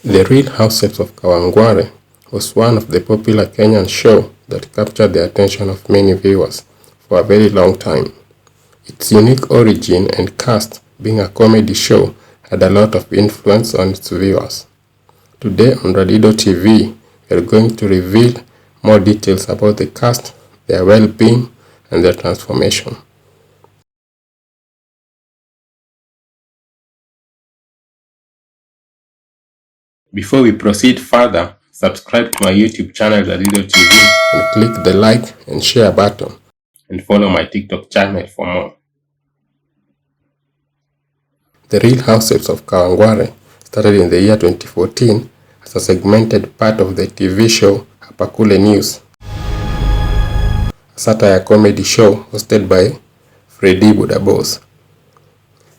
The Real Househelps of Kawangware was one of the popular Kenyan shows that captured the attention of many viewers for a very long time. Its unique origin and cast, being a comedy show, had a lot of influence on its viewers. Today on Radido TV, we are going to reveal more details about the cast, their well-being, and their transformation. Before we proceed further, subscribe to my YouTube channel Radido TV and click the like and share button, and follow my TikTok channel for more. The Real Househelps of Kawangware started in the year 2014 as a segmented part of the TV show Hapakule News, a satire comedy show hosted by Freddy Budabos.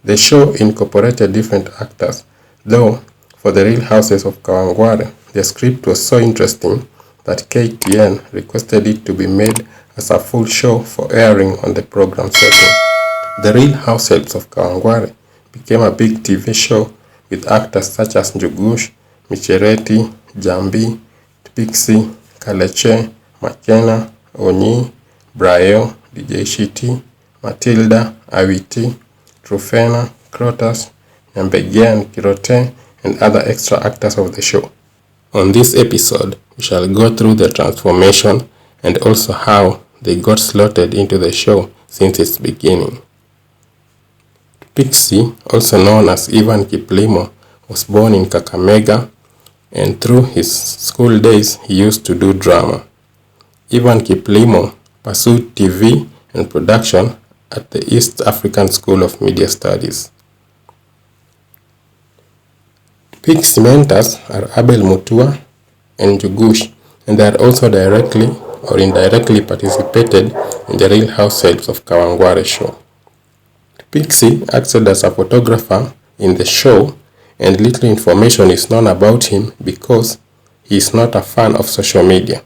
The show incorporated different actors, though for the Real Househelps of Kawangware, the script was so interesting that KTN requested it to be made as a full show for airing on the program setting. The Real Househelps of Kawangware became a big TV show with actors such as Njugush, Michereti, Njambi, Tsipixi, Makena, Brasil, Shiti, Matilda, Awiti, Truphena, Crotus, Nyambegea, and other extra actors of the show. On this episode, we shall go through the transformation and also how they got slotted into the show since its beginning. Tsipixi, also known as Ivan Kiplimo, was born in Kakamega, and through his school days he used to do drama. Ivan Kiplimo pursued TV and production at the East African School of Media Studies. Tsipixi mentors are Abel Mutua and Njugush, and they are also directly or indirectly participated in the Real Househelps of Kawangware show. Tsipixi acted as a photographer in the show, and little information is known about him because he is not a fan of social media.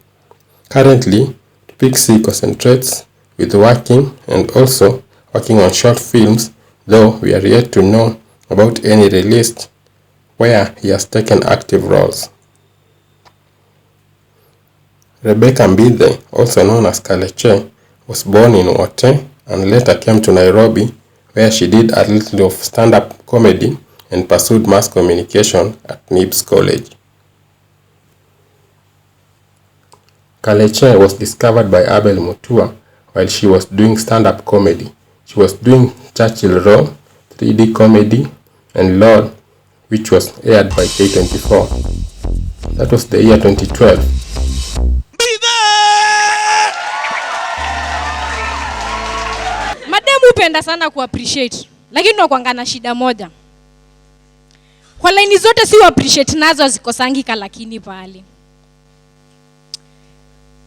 Currently, Tsipixi concentrates with working and also working on short films, though we are yet to know about any released where he has taken active roles. Rebecca Mbithe, also known as Kaleche, was born in Wote and later came to Nairobi, where she did a little of stand-up comedy and pursued mass communication at Nibs College. Kaleche was discovered by Abel Mutua while she was doing stand-up comedy. She was doing Churchill Role, 3D comedy, and Lord, which was aired by K24. That was the year 2012. Madam upenda sana ku-appreciate, lakini unakuanga na shida moja. Kwa line zote si appreciate nazo zikosangi lakini pale.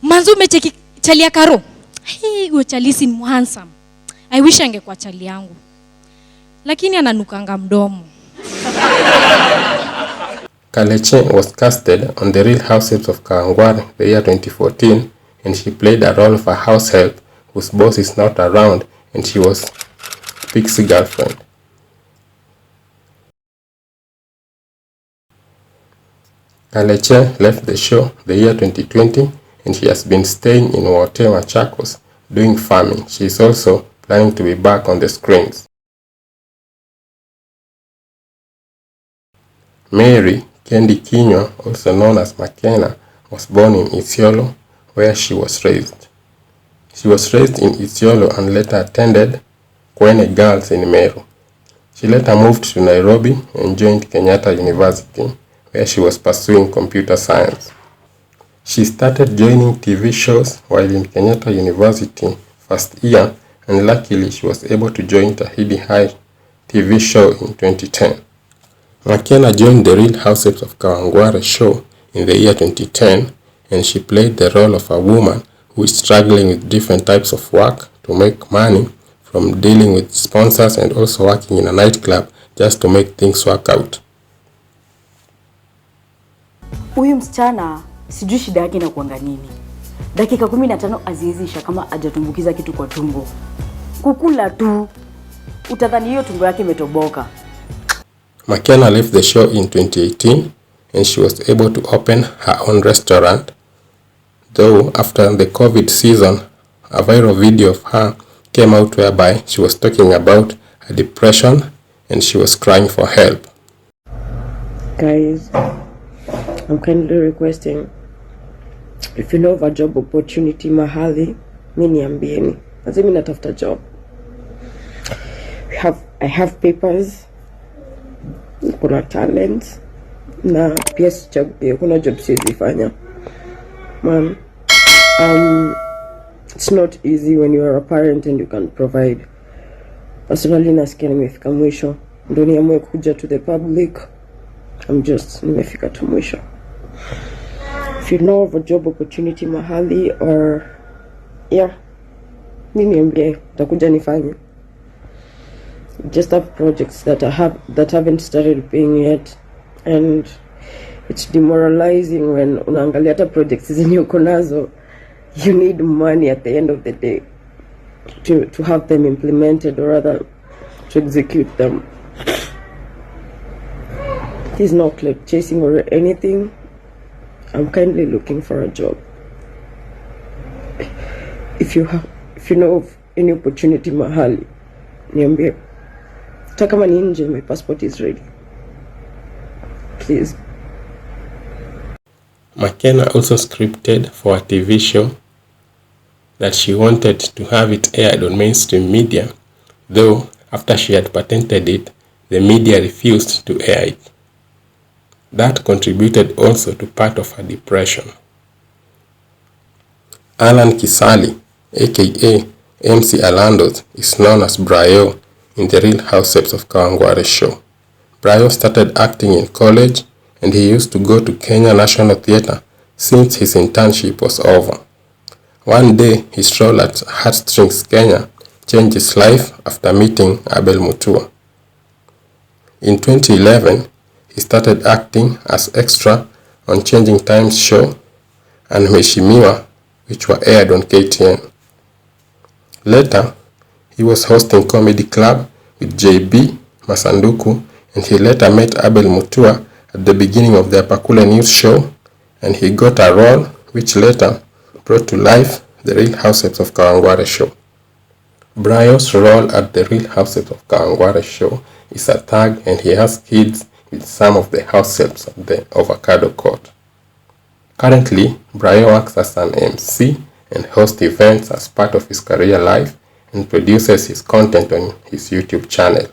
Manzo umecheki chali ya Karo. Huyo chali si handsome. I wish angekuwa chali yangu. Lakini ananukanga mdomo. Kaleche was casted on the Real Househelps of Kawangware the year 2014, and she played a role of a house help whose boss is not around, and she was Tsipixi girlfriend. Kaleche left the show the year 2020, and she has been staying in Wote, Machakos, doing farming. She is also planning to be back on the screens. Mary Kendi Kinywa, also known as Makena, was born in Isiolo, where she was raised. She was raised in Isiolo and later attended Kwene Girls in Meru. She later moved to Nairobi and joined Kenyatta University, where she was pursuing computer science. She started joining TV shows while in Kenyatta University first year, and luckily she was able to join Tahidi High TV show in 2010. Makena joined the Real Househelps of Kawangware show in the year 2010, and she played the role of a woman who is struggling with different types of work to make money, from dealing with sponsors and also working in a nightclub just to make things work out. Huyu msichana sijui shida yake inakuanga nini. Dakika 15 aziizisha kama hajatumbukiza kitu kwa tumbo. Kukula tu utadhani hiyo tumbo yake imetoboka. Makena left the show in 2018 and she was able to open her own restaurant. Though after the COVID season, a viral video of her came out whereby she was talking about her depression and she was crying for help. Guys, I'm kindly requesting, if you know of a job opportunity mahali, mimi niambieni. Lazima mimi natafuta job. I have papers, kuna talent, na pia sichagui, kuna job siwezi fanya. Man, it's not easy when you are a parent and you can't provide. Personally, nasikia nimefika mwisho. Ndio niamue kuja to the public. Nimefika tu mwisho. If you know of a job opportunity mahali or mimi niambie, nitakuja nifanye. Just have projects that haven't started paying yet, and it's demoralizing when unaangalia hata projects zenye uko nazo. You need money at the end of the day to have them implemented, or rather to execute them. It's not clout chasing or anything. I'm kindly looking for a job. If you know of any opportunity mahali, niambie. Hata kama ni nje, my passport is ready. Please. Makena also scripted for a TV show that she wanted to have it aired on mainstream media, though after she had patented it, the media refused to air it. That contributed also to part of her depression. Alan Kisali, aka MC Alandos, is known as Brayo in the Real Househelps of Kawangware show. Brayo started acting in college and he used to go to Kenya National Theatre since his internship was over. One day, his role at Heartstrings Kenya changed his life after meeting Abel Mutua. In 2011, he started acting as extra on Changing Times show and Mheshimiwa, which were aired on KTN. Later, he was hosting Comedy Club with JB Masanduku, and he later met Abel Mutua at the beginning of the Pakula News show, and he got a role which later brought to life the Real Househelps of Kawangware show. Brayo's role at the Real Househelps of Kawangware show is a thug, and he has kids with some of the househelps of the Avocado Court. Currently, Brayo works as an MC and hosts events as part of his career life and produces his content on his YouTube channel.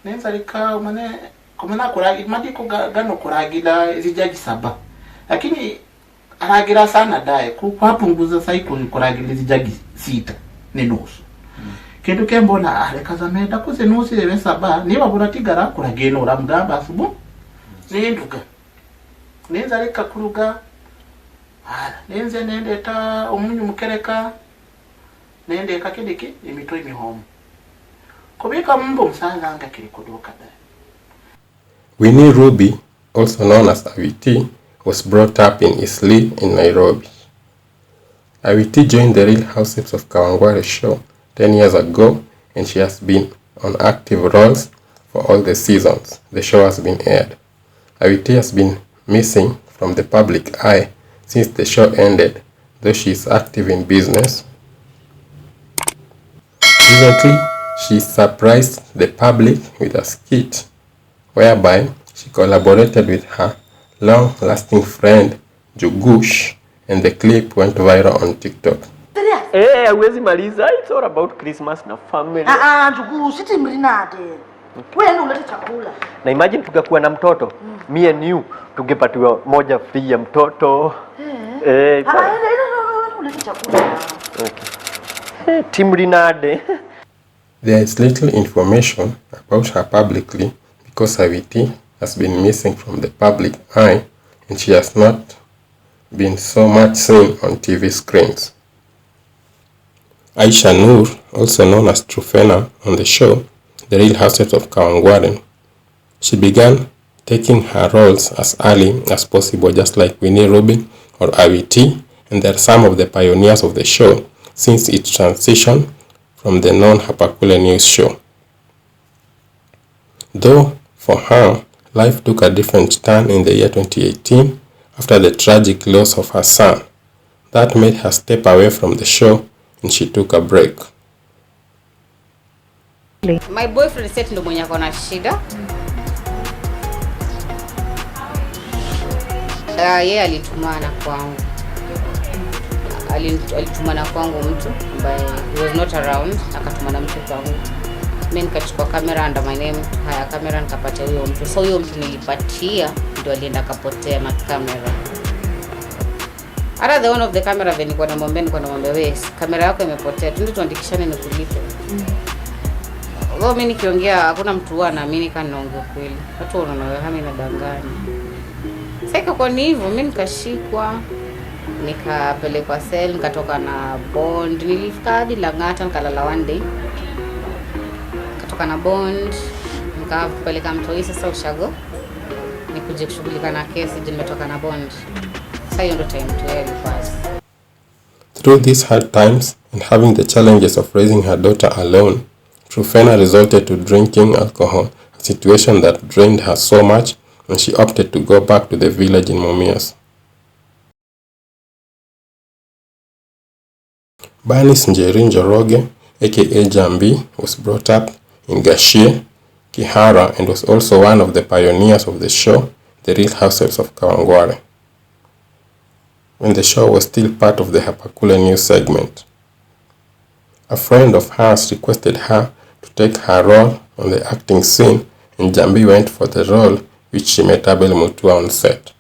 Nenzalika kumana kuragi madiko gano kuragila zijaji saba, lakini aragira sana dae kupunguza cycle kuragila zijaji sita ni nusu. Kintu kembona arekaza meda kuze nusu ebe saba niba buratigara kurageno uramugamba asubu zinduka nenzalika kuruga nenze nendeta omunyu mukereka nende kakidiki imitoi mihomo. Winnie Ruby, also known as Awiti, was brought up in Isli in Nairobi. Awiti joined the Real Househelps of Kawangware show 10 years ago, and she has been on active roles for all the seasons the show has been aired. Awiti has been missing from the public eye since the show ended, though she is active in business. Recently, she surprised the public with a skit whereby she collaborated with her long-lasting friend Njugush, and the clip went viral on TikTok. Hawezi maliza, it's all about Christmas na family. Njugush, Shiti mrinade. Wewe ndio unaleta chakula. Na imagine tukakuwa na mtoto, me and you, tungepatiwa moja free ya mtoto. Unaleta chakula. Timrinade. There is little information about her publicly because Awiti has been missing from the public eye and she has not been so much seen on TV screens. Aisha Noor, also known as Truphena on the show, The Real Househelps of Kawangware, she began taking her roles as early as possible, just like Winnie Ruby or Awiti, and they are some of the pioneers of the show since its transition from the non-Hapakule news show. Though, for her, life took a different turn in the year 2018 after the tragic loss of her son. That made her step away from the show and she took a break. My boyfriend said ndo mwenye akona shida. Yeye alitumana kwangu. Alitumana kwangu mtu ambaye he was not around, akatumana mtu kwangu. Mimi nikachukua kamera under my name. Haya kamera nikapatia huyo mtu. So huyo mtu nilipatia ndio alienda akapotea na kamera. Hata the one of the camera venye niko namwambia wewe kamera yako imepotea. Twende tuandikishane nikulipe. Mimi nikiongea hakuna mtu anaamini kama naongea kweli. Watu wanaona kama ninadanganya. Sasa kwa hivyo mimi nikashikwa, nikapelekwa cell, nikatoka na bond. Nilifika hadi Lang'ata nikalala one day. Nikatoka na bond, nikapeleka mtoi sasa ushago. Nikuje kushughulika na kesi nimetoka na bond. Sasa hiyo ndio time tu ilipasa. Through these hard times and having the challenges of raising her daughter alone, Truphena resorted to drinking alcohol, a situation that drained her so much, and she opted to go back to the village in Mumias. Bernice Njoroge, aka Njambi, was brought up in Gashie, Kihara, and was also one of the pioneers of the show, The Real Househelps of Kawangware, when the show was still part of the Hapakule news segment. A friend of hers requested her to take her role on the acting scene, and Njambi went for the role, which she met Abel Mutua on set.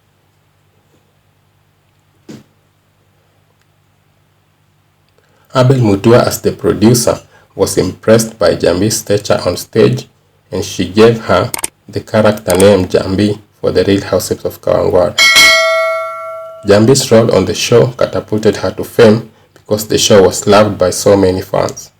Abel Mutua, as the producer, was impressed by Njambi's stature on stage, and she gave her the character name Njambi for the Real Househelps of Kawangware. Njambi's role on the show catapulted her to fame because the show was loved by so many fans.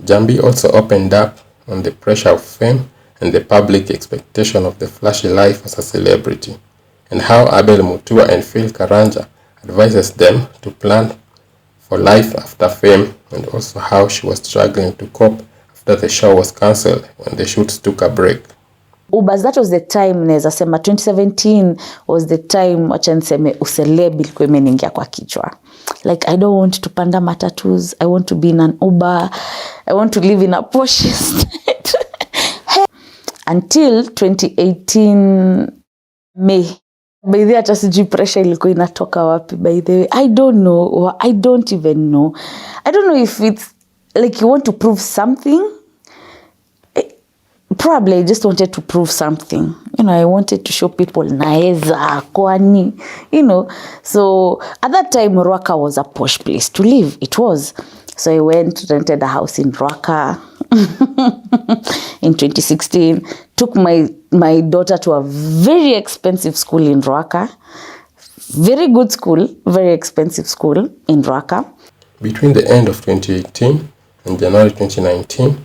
Njambi also opened up on the pressure of fame and the public expectation of the flashy life as a celebrity, and how Abel Mutua and Phil Karanja advises them to plan for life after fame, and also how she was struggling to cope after the show was cancelled when the shoots took a break. But that was the time, naweza sema 2017 was the time wacha niseme uselebi ilikuwa imeniingia kwa kichwa. Like, I don't want to panda matatus, I want to be in an Uber, I want to live in a posh estate. Until 2018 May. By the way, hata sijui pressure ilikuwa inatoka wapi by the way. I don't know, I don't even know. I don't know if it's like you want to prove something. Probably I just wanted to prove something. You know, I wanted to show people naeza kwani, you know. So at that time Ruaka was a posh place to live. It was. So I went, rented a house in Ruaka in 2016. Took my daughter to a very expensive school in Ruaka. Very good school, very expensive school in Ruaka. Between the end of 2018 and January 2019,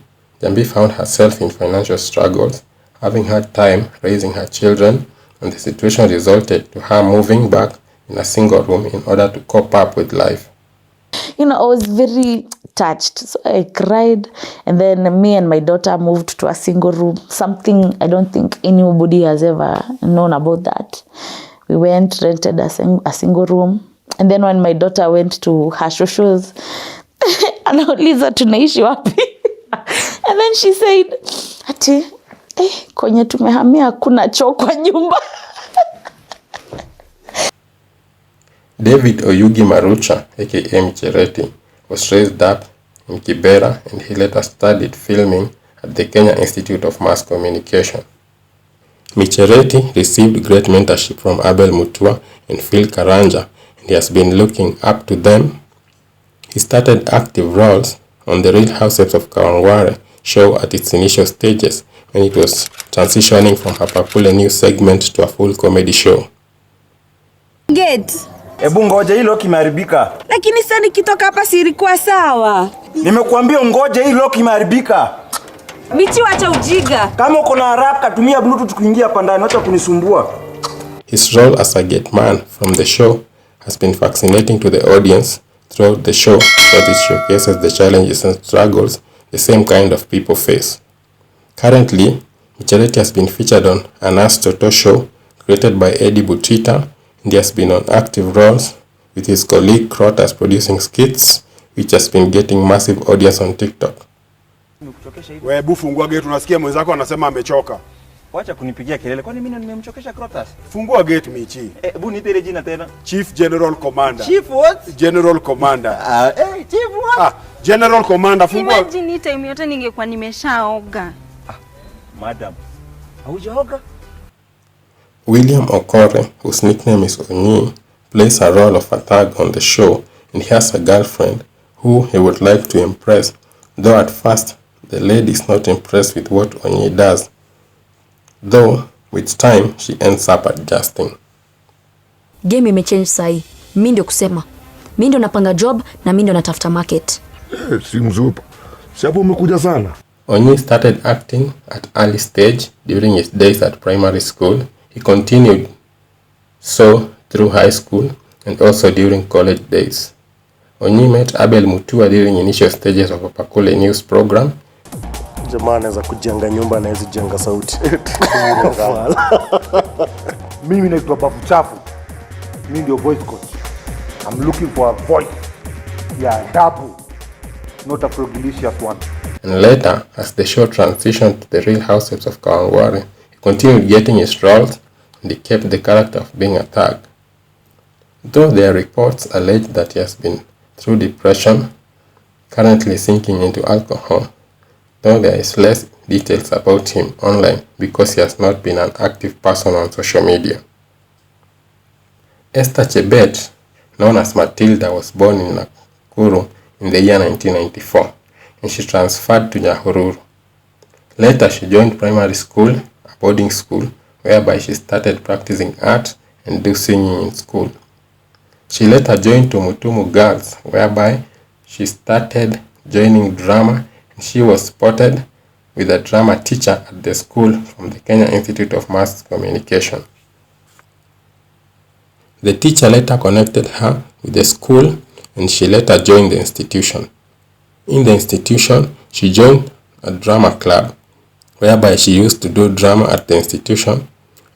Njambi found herself in financial struggles, having hard time raising her children, and the situation resulted to her moving back in a single room in order to cope up with life. You know, I was very touched. So I cried, and then me and my daughter moved to a single room, something I don't think anybody has ever known about that. We went, rented a single room, and then when my daughter went to her shows, anauliza tunaishi wapi? And then she said, ati, kwenye tumehamia kuna choo kwa nyumba. David Oyugi Marucha, aka Michereti, was raised up in Kibera, and he later studied filming at the Kenya Institute of Mass Communication. Michereti received great mentorship from Abel Mutua and Phil Karanja, and he has been looking up to them. He started active roles on the Real Househelps of Kawangware show at its initial stages, when it was transitioning from Hapakule news segment to a full comedy show. Ebu ngoja hii lock imeharibika. Lakini sasa nikitoka hapa si ilikuwa sawa. Nimekuambia ngoja hii lock imeharibika. Bichi wacha ujiga. Kama uko na haraka tumia bluetooth kuingia hapa ndani, acha kunisumbua. His role as a gate man from the show has been fascinating to the audience, throughout the show because it showcases the challenges and struggles the same kind of people face. Currently, Michereti has been featured on an Ask Toto show created by Eddie Butita, and he has been on active roles with his colleague Crotus producing skits, which has been getting massive audience on TikTok. Wewe fungua gate, unasikia mwenzako anasema amechoka. Wacha kunipigia kelele. Kwani mimi nimemchokesha Crotus? Fungua gate Michi. Hebu nipe ile jina tena. Chief General Commander. Chief what? General Commander. Chief what? General Commander fungua. Imagine time yote ningekuwa nimeshaoga. Madam. Haujaoga? William Okore, whose nickname is Onyi, plays a role of a thug on the show, and he has a girlfriend who he would like to impress, though at first the lady is not impressed with what Onyi does, though with time she ends up adjusting. Game imechange sahi. Mimi ndio kusema. Mimi ndio napanga job na mimi ndio natafuta market. Si mzupa. Sababu umekuja sana. Onyi started acting at early stage during his days at primary school. He continued so through high school and also during college days. Onyi met Abel Mutua during initial stages of a Pakule news program. Jamaa anaweza kujenga nyumba na hizi jenga sauti. Mimi naitwa Babu Chafu. Mimi ndio voice coach. I'm looking for a voice. Yeah, double. Not a fragilicious one. And later, as the show transitioned to the Real Househelps of Kawangware, he continued getting his roles and he kept the character of being a thug. Though there are reports alleged that he has been through depression, currently sinking into alcohol, though there is less details about him online because he has not been an active person on social media. Esther Chebet, known as Matilda, was born in Nakuru in the year 1994, and she transferred to Nyahururu. Later, she joined primary school, a boarding school, whereby she started practicing art and do singing in school. She later joined Tumutumu Girls, whereby she started joining drama, and she was spotted with a drama teacher at the school from the Kenya Institute of Mass Communication. The teacher later connected her with the school, and she later joined the institution. In the institution, she joined a drama club, whereby she used to do drama at the institution,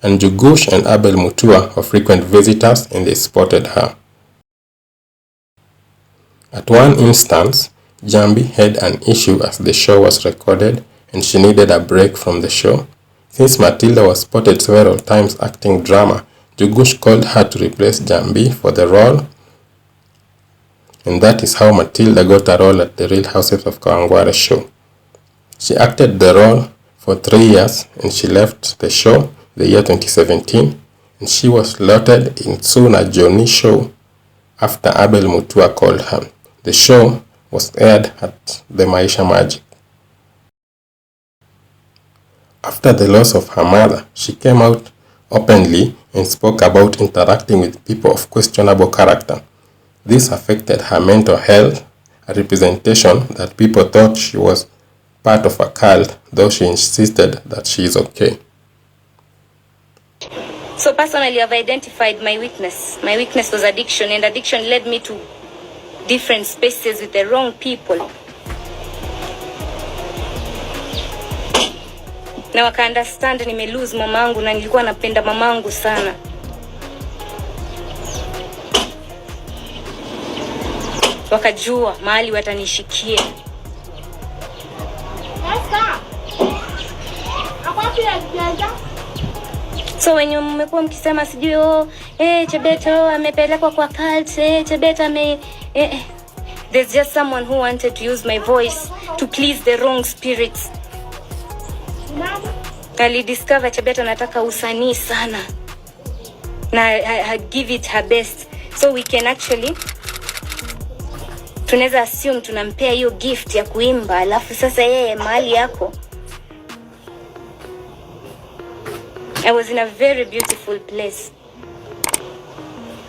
and Njugush and Abel Mutua were frequent visitors and they spotted her. At one instance, Njambi had an issue as the show was recorded and she needed a break from the show. Since Matilda was spotted several times acting drama, Njugush called her to replace Njambi for the role, and that is how Matilda got a role at the Real Househelps of Kawangware show. She acted the role for 3 years and she left the show the year 2017, and she was slotted in Suna Johnny show after Abel Mutua called her. The show was aired at the Maisha Magic. After the loss of her mother, she came out openly and spoke about interacting with people of questionable character. This affected her mental health, a representation that people thought she was part of a cult, though she insisted that she is okay. So personally, I've identified my weakness. My weakness was addiction, and addiction led me to different spaces with the wrong people. Na waka understand nime-lose mamangu na nilikuwa napenda mamangu sana. Wakajua mahali watanishikia. So wenye mmekuwa mkisema sijui Chebeto amepelekwa kwa cult, Chebeto there's just someone who wanted to use my voice to please the wrong spirits. Alidiscover Chebeto anataka usanii sana. Na I give it her best. So we can actually tunaweza assume tunampea hiyo gift ya kuimba, alafu sasa yeye mahali yako. I was in a very beautiful place.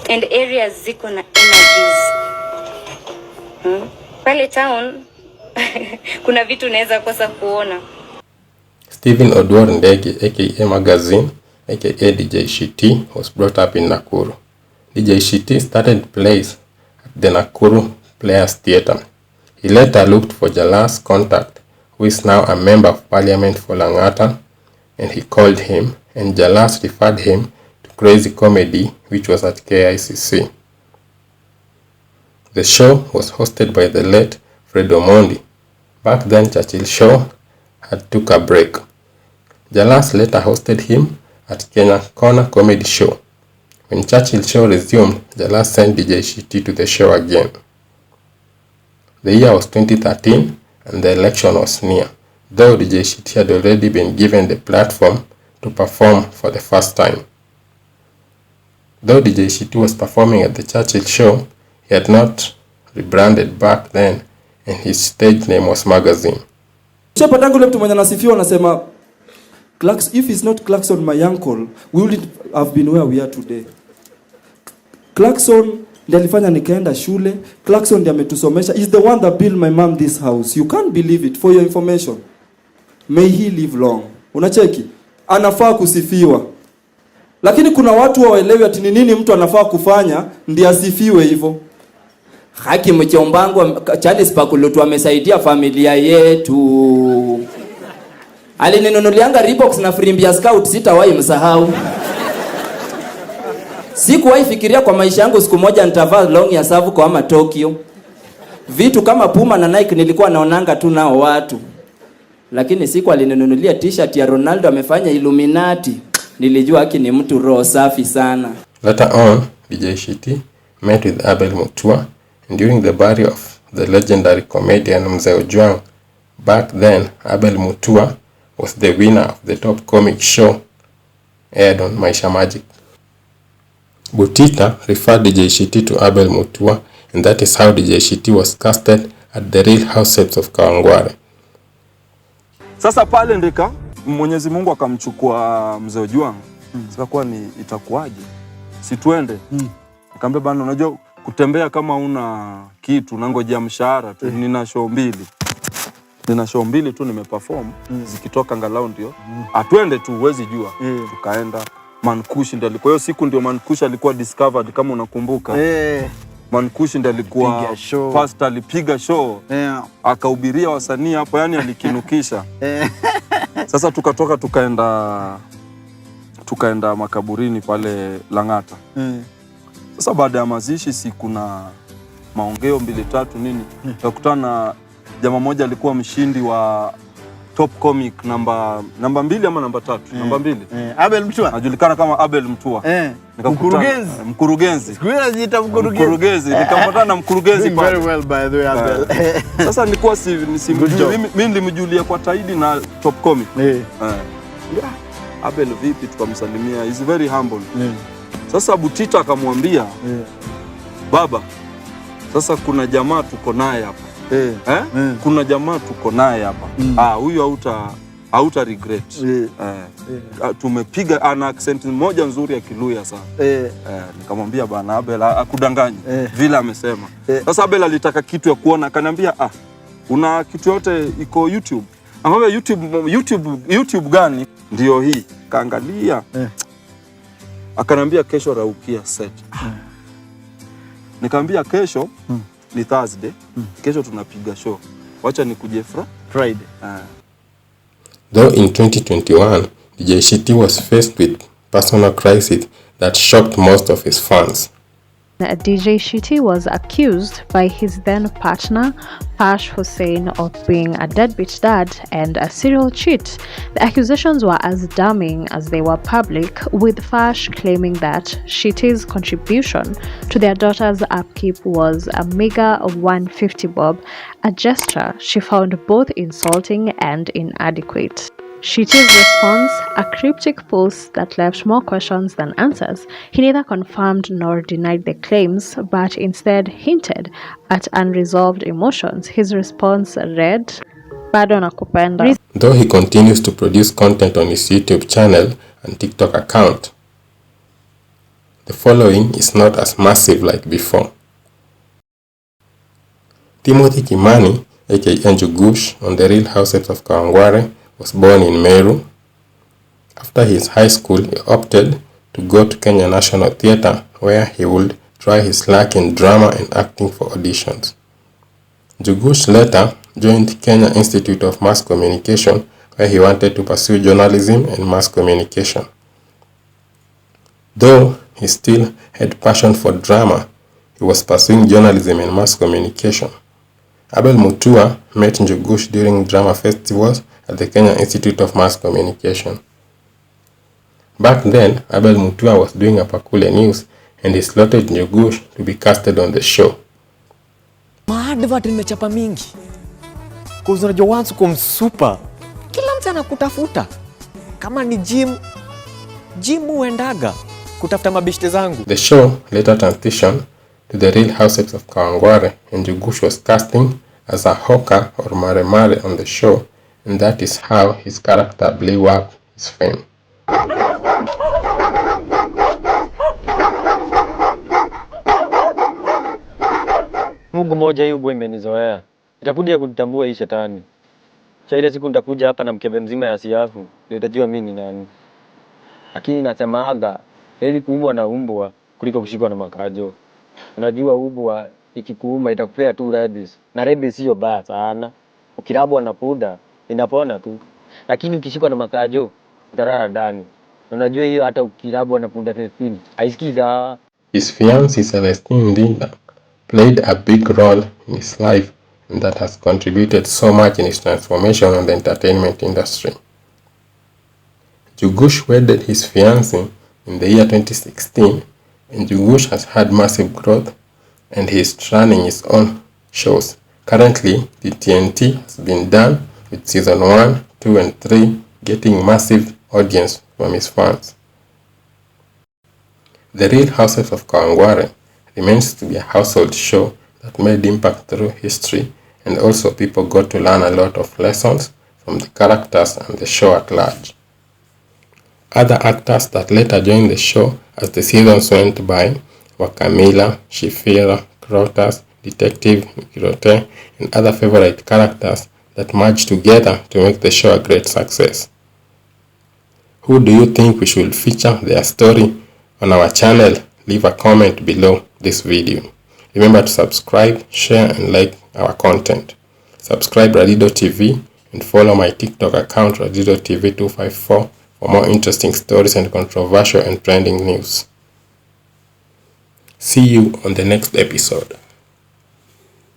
And areas ziko na energies. Pale town kuna vitu unaweza kosa kuona. Stephen Odwar Ndege, aka Magazine, aka DJ Shiti, was brought up in Nakuru. DJ Shiti started plays at at the Nakuru Players Theatre. He later looked for Jalas' contact, who is now a member of parliament for Langata, and he called him, and Jalas referred him to Crazy Comedy, which was at KICC. The show was hosted by the late Fred Omondi. Back then, Churchill Show had took a break. Jalas later hosted him at Kenya Corner Comedy Show. When Churchill Show resumed, Jalas sent DJ Shiti to the show again. The year was 2013 and the election was near, though DJ Shiti had already been given the platform to perform for the first time. Though DJ Shiti was performing at the Churchill Show, he had not rebranded back then, and his stage name was Magazine. Shepard mtu mwenye anasifiwa anasema if it's not Clarkson my uncle, we wouldn't have been where we are today. Clarkson ndiye alifanya nikaenda shule. Clarkson ndiye ametusomesha. Is the one that built my mom this house. You can't believe it, for your information. May he live long. Unacheki? Anafaa kusifiwa. Lakini kuna watu waelewi ati ni nini mtu anafaa kufanya ndiye asifiwe hivyo. Haki mchombangu Charles Pakulutu amesaidia familia yetu. Alininunulianga Reeboks na Frimbia Scout, sitawahi msahau. Sikuwahi fikiria kwa maisha yangu siku moja nitavaa long ya savu kwa ama Tokyo. Vitu kama Puma na Nike nilikuwa naonanga tu nao watu. Lakini siku alininunulia t-shirt ya Ronaldo amefanya Illuminati. Nilijua haki ni mtu roho safi sana. Later on, DJ Shiti met with Abel Mutua, and during the burial of the legendary comedian Mzee Ojwang. Back then, Abel Mutua was the winner of the top comic show aired on Maisha Magic. Butita referred DJ Shiti to Abel Mutua, and that is how DJ Shiti was casted at the Real Househelps of Kawangware. Sasa pale ndika Mwenyezi Mungu akamchukua Mzee Ojwang. Sasa kwa ni itakuwaje? Si tuende. Nikamwambia bana, unajua kutembea kama una kitu nangojea mshahara tu. Nina show mbili tu nimeperform, zikitoka angalau ndio atwende tu, uwezi jua. Tukaenda Mankush, ndio alikuwa hiyo siku, ndio Mankush alikuwa discovered kama unakumbuka. Mankush ndio alikuwa first, alipiga show, akahubiria wasanii hapo, yani alikinukisha. Sasa tukatoka tukaenda makaburini pale Langata. Sasa baada ya mazishi siku na maongeo 2-3 nini, tukakutana na jamaa mmoja alikuwa mshindi wa top comic namba 2 ama namba 3, namba 2. Abel Mutua. Anajulikana kama Abel Mutua. Mkurugenzi. Siku anajiita mkurugenzi. Nikapatana na mkurugenzi pale. Very well by the way Abel. Sasa nilikuwa mimi nilimjulia kwa Taidi na top comic. Abel vipi, tukamsalimia. He's very humble. Sasa Butita akamwambia, baba, sasa kuna jamaa tuko naye hapa. Kuna jamaa tuko naye hapa. Huyu hauta regret. Tumepiga ana accent moja nzuri ya Kiluya sana. Nikamwambia bana Abel akudanganya vile amesema. Sasa Abel alitaka kitu ya kuona, akaniambia una kitu yote iko YouTube. Amwambia YouTube gani? Ndio hii. Kaangalia. Akaniambia kesho raukia set. Nikamwambia kesho ni Thursday. Kesho tunapiga show. Wacha nikuje Friday. Though in 2021, DJ Shiti was faced with personal crisis that shocked most of his fans. DJ Shiti was accused by his then partner, Fash Hussein, of being a deadbeat dad and a serial cheat. The accusations were as damning as they were public, with Fash claiming that Shiti's contribution to their daughter's upkeep was a meager of 150 bob, a gesture she found both insulting and inadequate. Shiti's response, a cryptic post that left more questions than answers. He neither confirmed nor denied the claims, but instead hinted at unresolved emotions. His response read, "Bado nakupenda." Though he continues to produce content on his YouTube channel and TikTok account, the following is not as massive like before. Timothy Kimani, aka Njugush, on the Real Househelps of Kawangware, was born in Meru. After his high school, he opted to go to Kenya National Theatre, where he would try his luck in drama and acting for auditions. Njugush later joined Kenya Institute of Mass Communication, where he wanted to pursue journalism and mass communication. Though he still had passion for drama, he was pursuing journalism and mass communication. Abel Mutua met Njugush during drama festivals at the Kenya Institute of Mass Communication. Back then, Abel Mutua was doing Apakule News and he slotted Njugush to be casted on the show. Maadvert nimechapa mingi. Cause unajua once uko msupa, kila mtu anakutafuta. Kama ni gym uendaga kutafuta mabishte zangu. The show later transitioned to the Real Househelps of Kawangware, and Njugush was casting as a hawker or maremare on the show, and that is how his character blew up his fame. Mungu moja hii ubwe imenizoea. Itakuja kunitambua hii shetani. Cha ile siku nitakuja hapa na mkebe mzima ya siafu, ndio utajua mimi ni nani. Lakini nasemaga, heri kuumbwa na umbwa kuliko kushikwa na makajo. Unajua umbwa ikikuuma itakupea tu rabies. Na rabies sio baya sana. Ukirabwa na puda inapona tu. Lakini ukishikwa na makajo utalala ndani. Unajua hiyo hata ukirabwa na puda 15 haisikii dawa. His fiancée Celestine Linda played a big role in his life, and that has contributed so much in his transformation on the entertainment industry. Njugush wedded his fiancée in the year 2016, and Njugush has had massive growth and he is running his own shows. Currently, the TNT has been done with season 1, 2 and 3 getting massive audience from his fans. The Real Househelps of Kawangware remains to be a household show that made impact through history, and also people got to learn a lot of lessons from the characters and the show at large. Other actors that later joined the show as the seasons went by were Camila, Shifira, Crotus, Detective, Michereti, and other favorite characters that merged together to make the show a great success. Who do you think we should feature their story on our channel? Leave a comment below this video. Remember to subscribe, share and like our content. Subscribe Radido TV and follow my TikTok account Radido TV 254 for more interesting stories and controversial and trending news. See you on the next episode.